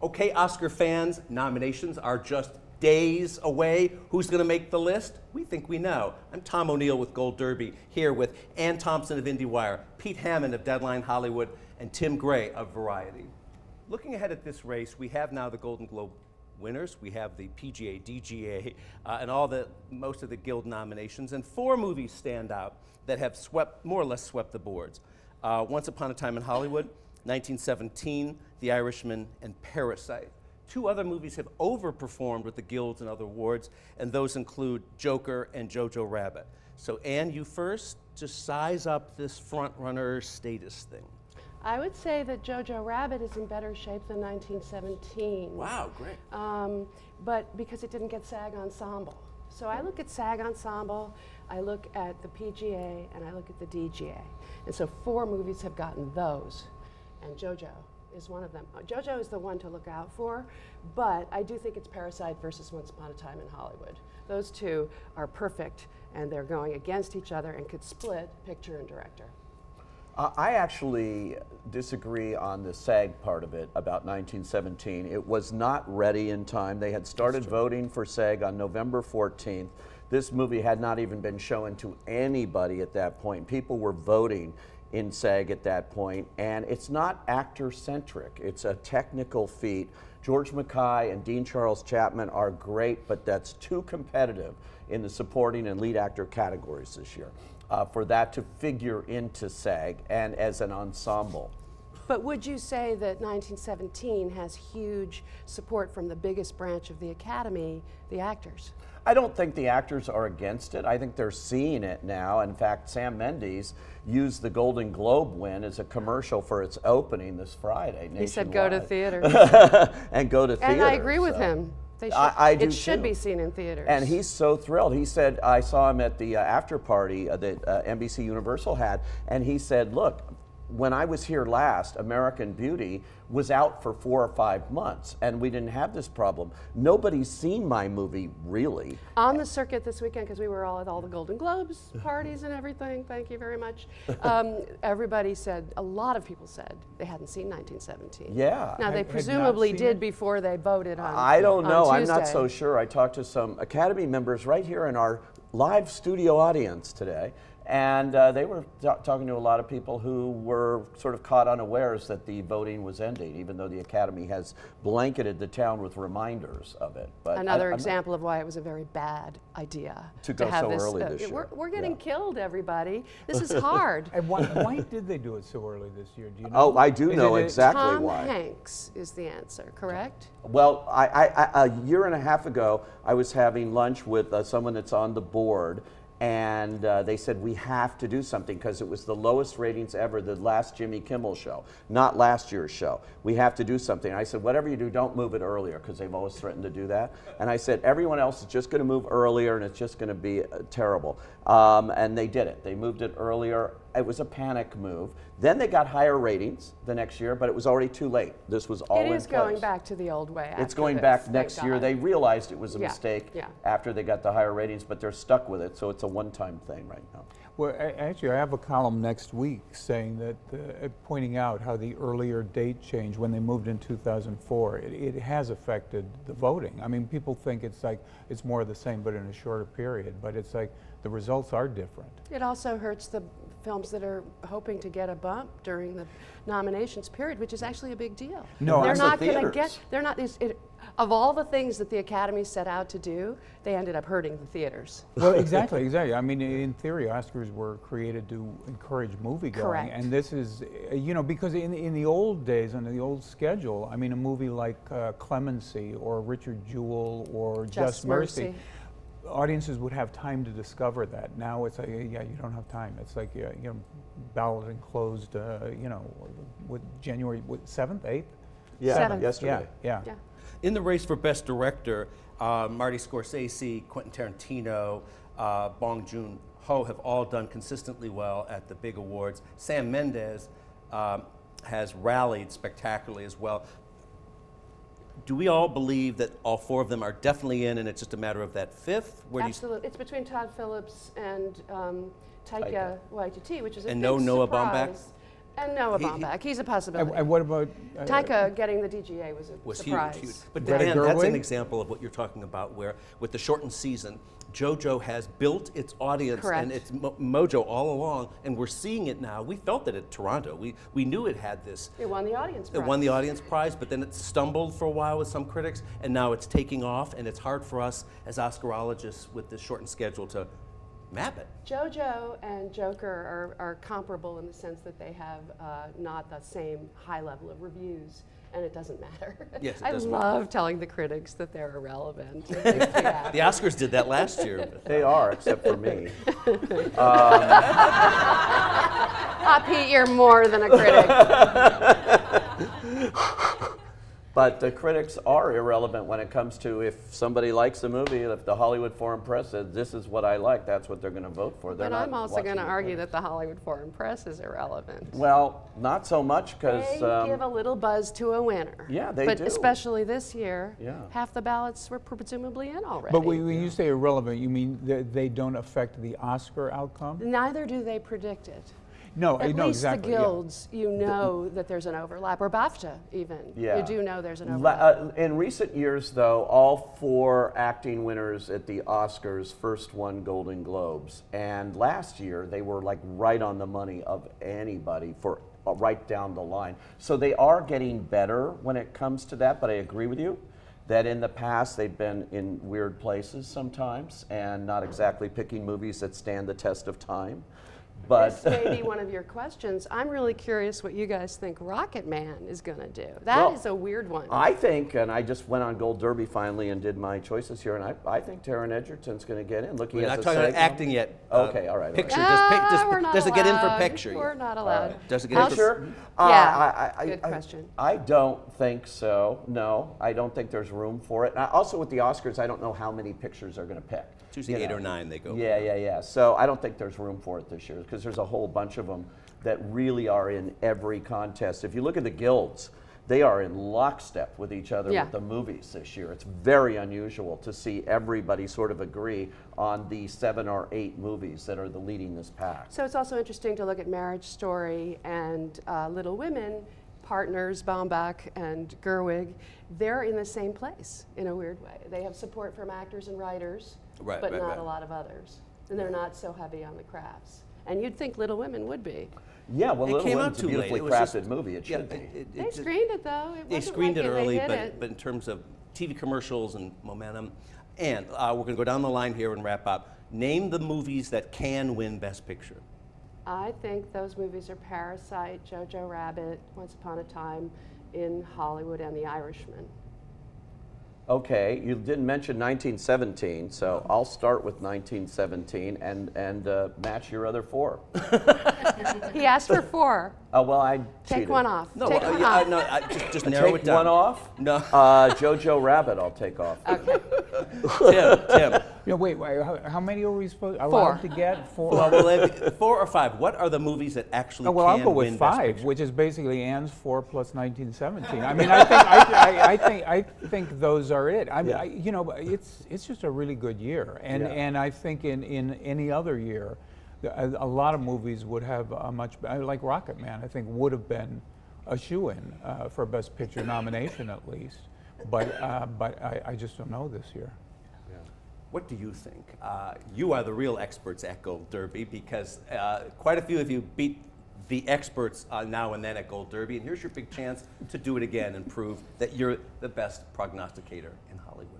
Okay, Oscar fans, nominations are just days away. Who's going to make the list? We think we know. I'm Tom O'Neill with GoldDerby, here with Ann Thompson of Indiewire, Pete Hammond of Deadline Hollywood, and Tim Gray of Variety. Looking ahead at this race, we have now the Golden Globe winners. We have the PGA, DGA, and most of the Guild nominations, and 4 movies stand out that have more or less swept the boards. Once Upon a Time in Hollywood, 1917, The Irishman, and Parasite. 2 other movies have overperformed with the Guilds and other awards, and those include Joker and Jojo Rabbit. So Ann, you first, to size up this front-runner status thing. I would say that Jojo Rabbit is in better shape than 1917. Wow, great. But because it didn't get SAG Ensemble. So I look at SAG Ensemble, I look at the PGA, and I look at the DGA. And so 4 movies have gotten those, and Jojo is one of them. Jojo is the one to look out for, but I do think it's Parasite versus Once Upon a Time in Hollywood. Those 2 are perfect, and they're going against each other and could split picture and director. I actually disagree on the SAG part of it about 1917. It was not ready in time. They had started voting for SAG on November 14th. This movie had not even been shown to anybody at that point. People were voting in SAG at that point, and it's not actor-centric. It's a technical feat. George Mackay and Dean Charles Chapman are great, but that's too competitive in the supporting and lead actor categories this year for that to figure into SAG and as an ensemble. But would you say that 1917 has huge support from the biggest branch of the Academy, the actors? I don't think the actors are against it. I think they're seeing it now. In fact, Sam Mendes used the Golden Globe win as a commercial for its opening this Friday. He said go to theaters. And go to theaters. And I agree with him. It should be seen in theaters. And he's so thrilled. He said, I saw him at the after party that NBC Universal had, and he said, look, when I was here last, American Beauty was out for 4 or 5 months, and we didn't have this problem. Nobody's seen my movie, really. On the circuit this weekend, because we were all at all the Golden Globes parties and everything, thank you very much, everybody said, a lot of people said they hadn't seen 1917. Yeah. Now, they presumably did before they voted on I don't know. on I'm not Tuesday. so sure. I talked to some Academy members right here in our live studio audience today, and they were talking to a lot of people who were sort of caught unawares that the voting was ending, even though the Academy has blanketed the town with reminders of it. But another example of why it was a very bad idea to go have so this, early this year. We're getting killed, everybody. This is hard. And why did they do it so early this year? Do you know? Oh, I do know exactly why. Tom Hanks is the answer, correct? Well, a year and a half ago, I was having lunch with someone that's on the board, and they said, we have to do something because it was the lowest ratings ever, the last Jimmy Kimmel show, not last year's show. We have to do something. I said, whatever you do, don't move it earlier, because they've always threatened to do that. And I said, everyone else is just going to move earlier, and it's just going to be terrible. And they did it. They moved it earlier. It was a panic move. Then they got higher ratings the next year, but it was already too late. This was all in place. It is going back to the old way. It's going back next year. They realized it was a mistake Yeah. after they got the higher ratings, but they're stuck with it, so it's a one-time thing right now. Well, actually, I have a column next week saying that, pointing out how the earlier date change when they moved in 2004, it has affected the voting. I mean, people think it's like it's more of the same, but in a shorter period. But it's like the results are different. It also hurts the films that are hoping to get a bump during the nominations period, which is actually a big deal. No, they're I'm not the going to theaters. get. They're not. Of all the things that the Academy set out to do, they ended up hurting the theaters. Well, exactly. I mean, in theory, Oscars were created to encourage movie going, Correct. and this is, because in the old days, under the old schedule, I mean, a movie like Clemency or Richard Jewell or Just Mercy, audiences would have time to discover that. Now it's like, yeah, you don't have time. It's like, balloting closed, with January 7th, 8th? Yeah, 7th. yesterday. Yeah. In the race for Best Director, Marty Scorsese, Quentin Tarantino, Bong Joon-ho have all done consistently well at the big awards. Sam Mendes has rallied spectacularly as well. Do we all believe that all 4 of them are definitely in, and it's just a matter of that 5th? Absolutely. It's between Todd Phillips and Taika Waititi, which is a and big no Noah surprise. Baumbach? And Noah Baumbach, he's a possibility. And what about Taika getting the DGA was a surprise. Huge. But Greta Dan, that's Gerwig? an example of what you're talking about, where with the shortened season, JoJo has built its audience Correct. and its mojo all along, and we're seeing it now. We felt it at Toronto. We knew it had this. It won the audience prize. It won the audience prize, but then it stumbled for a while with some critics, and now it's taking off, and it's hard for us as Oscarologists with this shortened schedule to map it. JoJo and Joker are comparable in the sense that they have not the same high level of reviews, and it doesn't matter. Yes, it I doesn't love telling the critics that they're irrelevant. It makes me happy. The Oscars did that last year. They are, except for me. Pete, you're more than a critic. But the critics are irrelevant when it comes to if somebody likes a movie, if the Hollywood Foreign Press says, this is what I like, that's what they're going to vote for. They're But not I'm also watching going to the argue critics. that the Hollywood Foreign Press is irrelevant. Well, not so much because... They give a little buzz to a winner. Yeah, they but do. especially this year, Yeah. half the ballots were presumably in already. But when you say irrelevant, you mean they don't affect the Oscar outcome? Neither do they predict it. No, At no, least exactly. the yeah. guilds, you know that there's an overlap, or BAFTA even. Yeah. You do know there's an overlap. In recent years, though, all 4 acting winners at the Oscars first won Golden Globes. And last year, they were like right on the money of anybody for right down the line. So they are getting better when it comes to that, but I agree with you that in the past they've been in weird places sometimes and not exactly picking movies that stand the test of time. But This may be one of your questions. I'm really curious what you guys think Rocket Man is going to do. That is a weird one. I think, and I just went on GoldDerby finally and did my choices here, and I think Taron Egerton's going to get in. Look, he We're has not a talking about segment. acting yet. Okay, all right, all right. Picture, we're not does it get in for allowed. picture? We're not allowed. Does it get in for Picture? Yeah, good question. I don't think so. No, I don't think there's room for it. And also with the Oscars, I don't know how many pictures they're going to pick. It's usually 8 or 9 they go. Yeah. So I don't think there's room for it this year because there's a whole bunch of them that really are in every contest. If you look at the guilds, they are in lockstep with each other with the movies this year. It's very unusual to see everybody sort of agree on the 7 or 8 movies that are the leading this pack. So it's also interesting to look at Marriage Story and Little Women, partners Baumbach and Gerwig. They're in the same place in a weird way. They have support from actors and writers, but not a lot of others. And they're not so heavy on the crafts. And you'd think Little Women would be. Yeah, well, It Little came Women's out a too late. beautifully It was crafted just- movie. It should be. They screened it though. It They wasn't screened like it early, they but, hit it. but in terms of TV commercials and momentum, and we're going to go down the line here and wrap up. Name the movies that can win Best Picture. I think those movies are Parasite, Jojo Rabbit, Once Upon a Time in Hollywood, and The Irishman. Okay, you didn't mention 1917, so I'll start with 1917 and match your other 4. He asked for 4. Oh, well, I Take cheated. one off. No, Take one off. just narrow Take it down. one off? No. Jojo Rabbit, I'll take off. Okay. Tim. Wait, how many are we supposed 4. allowed to get? 4? Well, 4 or 5. What are the movies that actually Well, can I'll go win with Best 5, Picture? which is basically Anne's 4 plus 1917. I mean, I think those are it. It's just a really good year, and I think in any other year, a lot of movies would have a much like Rocket Man. I think would have been a shoo-in for a Best Picture nomination at least, but I just don't know this year. What do you think? You are the real experts at GoldDerby because quite a few of you beat the experts now and then at GoldDerby, and here's your big chance to do it again and prove that you're the best prognosticator in Hollywood.